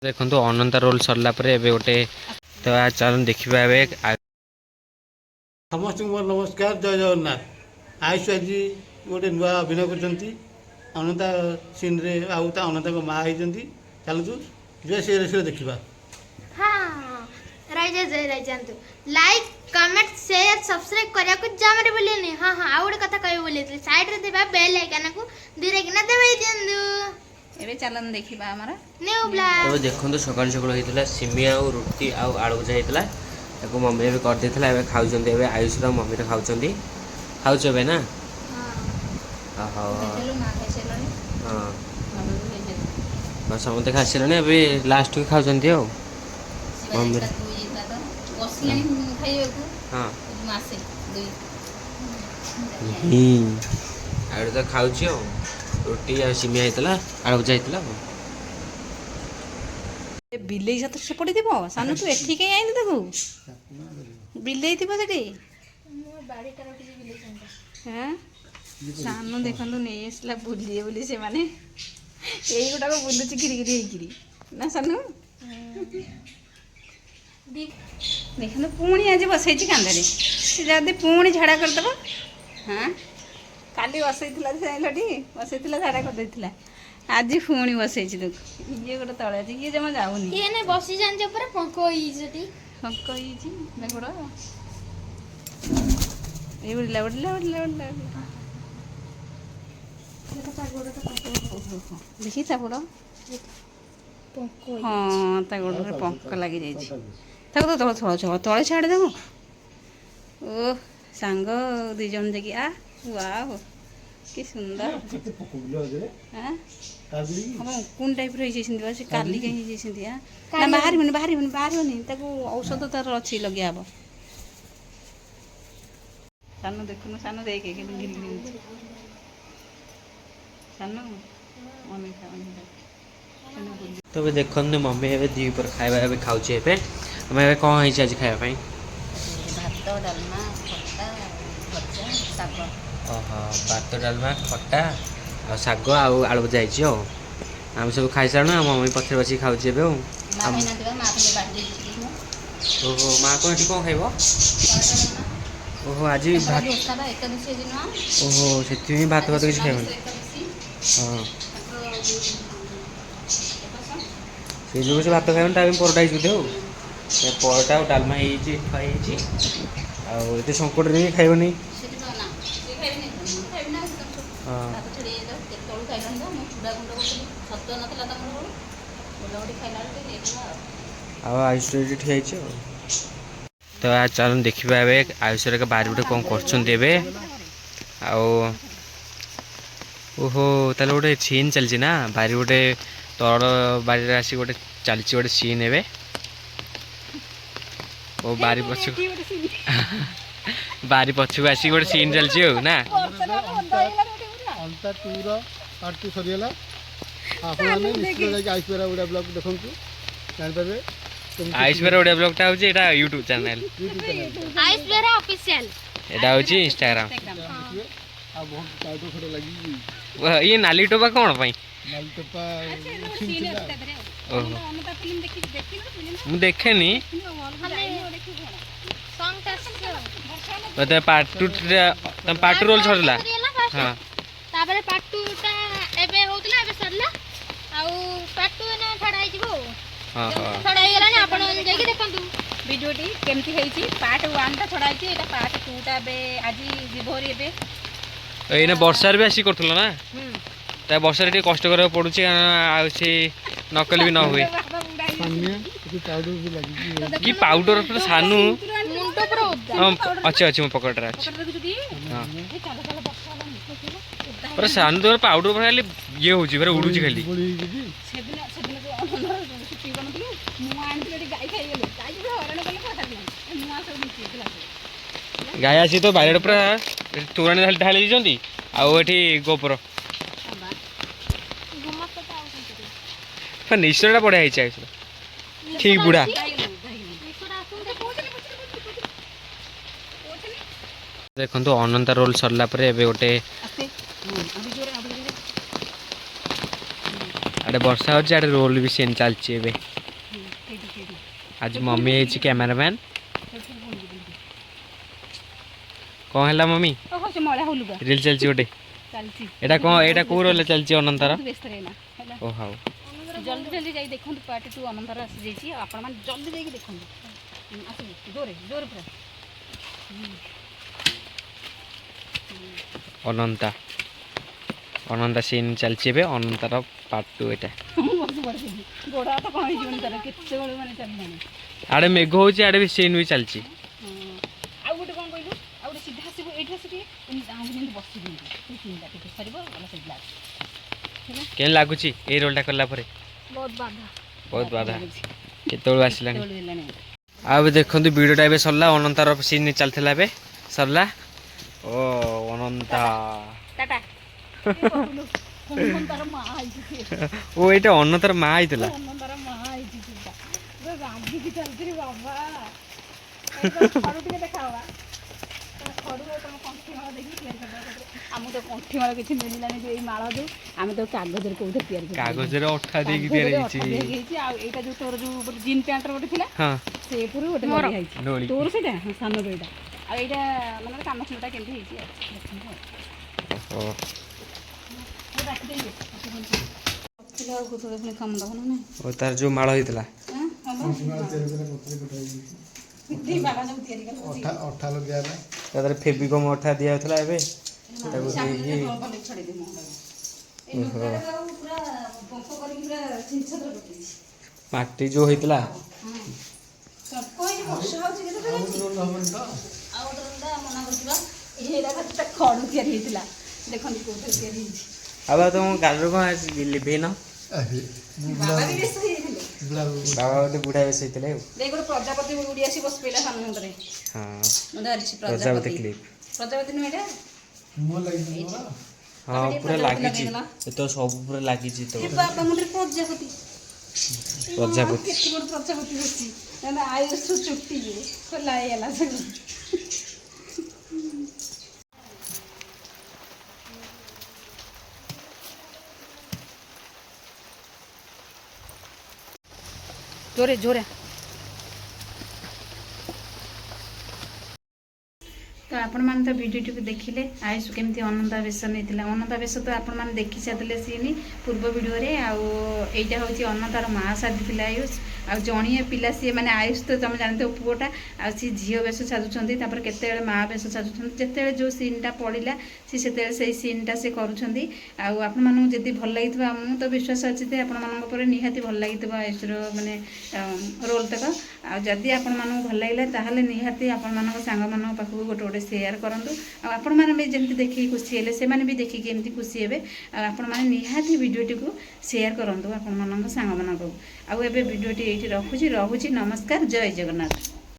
देखो अनंता रोल सरला गोटे तो चल देखा समस्त मोर नमस्कार जय जगन्नाथ आयुष आज गोटे नुआ अभिनय कर अनंता सीन रे अनंता को माँ होती चलतु जो सी देखा हाँ राजा जय राजांतु लाइक कमेंट शेयर सब्सक्राइब करिया को जमरे बोलेनी हाँ हाँ आ गोटे कथा कहबे बोले साइड रे देबा बेल आइकन को धीरे किना देबे दिंदु एबे चलन देखिबा हमरा न्यू ब्लॉग तो देखो सकाल सकाल होता सिमिया और रुटी आलू भजा होता ताको मम्मी भी कर देथिला एबे खाउछन एबे आयुष रो मम्मी रे खाउछन खाउछबे ना हां चलो मां के चलनी हां बाबू के चल बस हम देखा आसिलने एबे लास्ट को खाउछन दियो मम्मी बसले खाइबे को हां मासे दुई आड़े तो खाउछियो रोटी आ सिमिया होता आलू भजा होता बिलेई सत से पड़ी दिबो सानु तू एठी के आइनी देखू बिलेई दिबो सेठी मो बाड़ी कर रोटी बिले संता हैं सानु देखंतु नै आसला बुलिए बुली से माने एई गोटा को बुलुची गिरी गिरी हेकिरी ना सानु देखंतु पुणी आज बसैची कांदरे से जदी पुणी झाड़ा कर दबो हां काली बसैतिला सेलठी बसैतिला झाड़ा कर दैतिला आज पुणी बसैची देख ये गोटे तळे अछि ये जमा जाउनी ये ने बसी जान ऊपर पंको ई जटी हक्क हिची देखोड़ ये उड़ला उड़ला उड़ला उड़ला देखी ता बड़ पंको हाँ ता गोड़ रे पंख लागि जाई छी ताको तो तळे छळ तळे छाड़ देबो ओ सांग दि जन देखि आ वाओ कि सुंदर हां हम कोन टाइप रे हिजे सिंदी से काली कहीं हिजे सिंदी हां ना बाहरी ताको औषध तार अछि लगियाबो सानु देखुनु सानु देखे कि गिर गिर सानु मम्मी खाओ तो देखो मम्मी एबे दी पर खाइबा एबे खाउछे एबे हम एबे कोन हिचे आज खाइबा पई भात डालमा खट्टा भजा साग ओहो भात डालमा खट्टा आ साग आलू भजा हिची हो हम सब खाइ सारनु मम्मी पथरे बसी खाउछे एबे मां ना देबा मां के बाटी देछि ओहो मां को एठी कोन खाइबो ओहो आज भात ओसाबा एकादशी दिन ओहो सेति भात भात किछ खाइबो हां से जो से भात खाइबो टाइम परडा हिच देउ से परडा और डालमा हिची खाइ हिची आ एते संकट रे खाइबो नै हां आयुष ठिया तो आज चल देखा आयुष बाहर गोटे कौन कर ओहो ताले गोटे सीन चलती ना बाहर गोटे तड़ बाहर आसी गोटे चलती गोटे सीन ए ओ बारी पछ बारी पछक आसी गोटे सीन चलती हो ना अंता टूर पार्ट 2 सरीला आपण निश्चित आइसबेरा उडा ब्लॉग देखंतु जान पाबे आइसबेरा उडा ब्लॉग टा होची एटा YouTube चैनल आइसबेरा ऑफिशियल एटा होची Instagram आ बहुत टाइटो फोटो लगी ये नाली टोपा कोन पई नाली टोपा छिनला ओहो मु देखेनी सॉन्ग टेस्ट तो पार्ट 2 रोल छड़ला हां ताबरे पार्ट 2 टा एबे होतला एबे सरला आउ पार्ट 2 ना छडा आइ जिवो हां हां छडा आइ गेलानी आपण जाई के देखंतु वीडियोटी केमती हेची पार्ट 1 ता छडा आइची एटा पार्ट 2 ता बे आजी जिभोरी एबे एने वर्षार भी आसी करथलो ना ता वर्षार टे कष्ट करे पडुची आ से नकल भी न हुए पानी की पाउडर भी लगी की पाउडर पर सानू मुंटो पर उद्दा अच्छा अच्छा मैं पकड़ रहा हां पर सानू तो पाउडर पर खाली ये होची पर उडुची खाली सेदिन जो अनर सुपी बनतलु मु आंटी गाय खाइ गेले गाय जो हरण कले खाता नहीं मुआ सब नीचे गाय आसी तो बाहर पूरा तोराणी ढाली दिजंती आ एठी गोपर निश्चयटा बढ़िया है ठीक बुढ़ा देखो अनंता रोल सरला गोटे आड़े वर्षा हो रोल भी सीन चलती है आज मम्मी है कैमेरामैन कौन है मम्मी रिल चलती गोटे एटा कौन एटा को रोल चलती अनंतर ओ हाँ जल्दी जल्दी जाई देखो पार्ट 2 अनंतर आसी जाइए आपण मान जल्दी जाई देखो जोरे जोरे पूरा अनंता अनंता सीन चलती है अनंतर पार्ट 2 एटा गोड़ा तो कहीं जीवन तर केते बळे माने चलनी आड़े मेघ हो आड़े भी सीन भी चलती आ गोटे कोन कहलु आ गोटे सीधा आसीबो एठा आसीबो इन आउ जेंति बसि दिनु सीनटा टिके सरीबो वाला से ग्लास केन लागुची ए रोलटा करला परे बहुत बाधा केतोळ आसिलानी आ देखंतु वीडियोटा एबे सरला अनंतर सीन चलथिला एबे सरला ओ अनंता टाटा अनंतर मा आइछि ओ एटा अनंतर मा आइतला अनंतर मा आइछि सीनटा बे गागी की चलती बाबा खड़ू टिके देखावा खड़ू तो कंठी माला देखि तैयार करबा आम तो कंठी माला किछि मिललानी जे ई माला जो आम तो कागज रे कोउथे तैयार कर कागज रे अठा देकी तैयार हिची आ एटा जो तोर जो जीन पैंट रे गोटे थिला हां से पुरो गोटे लगी आइछि डोली तोर सेटा सानो बेटा आ एटा माने काम छुटा केंती हिची ओ किलो को थोड़े पुनी कम दबो ना ओ तार जो माळ होइतला हां इति बाबा जो तैयारी कर ଅଠା ଲଗେଇବା ପାଇଁ तादर फेविकम अठा दिया होतला एबे ताको देगी छड़ी दे मोंडा ए नुकरा पूरा पंख करी पूरा छिछत्र करती माटी जो होइतला सब कोई वर्षा होची के तो आ ओडरंदा मना करथिबा एरा खातिर खडू तैयारी हेतिला देखन को तैयारी हिची अब तुम गालर को लिभे न बाबा भी बेस हेतिले बाबा गोटे बुढ़ा बेस होइतले देख गोटे प्रजापति उड़ी आसी बस पेला सामने मुंडरे हां उधर प्रजापति क्लिप प्रजापति नु एटा ମୁଁ ଲାଗିଛି हां पूरा लागिची ए तो सब पूरा लागिची तो ए बाबा मुंडरे प्रजापति प्रजापति केते गोटे प्रजापति बसी ना आयुष चुट्टी जे खोला एला सब जोरे जोरे तो आपण मान तो वीडियो को देखिले आयुष केमती अनंता बेस नहीं अनंता बेस तो आपण मान देखी सारे सीन पूर्व वीडियो रे आईटा हूँ अनंतार माँ साधी थी आयुष आ जड़िए पिला सी मैंने आयुष तो तुम जानते हो पुओटा आ सी झील बेस साजुंट केते माँ बेस साजुंट जिते जो सीनटा पड़ा सी से सीनटा से करुँच भल लगी मुझे तो विश्वास अच्छी आपण निहाती भल लगी आयुषर मानने रोल तक आदि आपण भल लगे ताहले निहाती आपण सांग मान पाखक गोटे गोटे शेयर करूँ आपण मैंने जमी देखिए खुशी है से भी देखिए एमती खुशी हे आपण मैंने निहाती वीडियोटी को शेयर करूँ आपण सांग मान आउ ए वीडियोटी ये रखुची नमस्कार जय जगन्नाथ।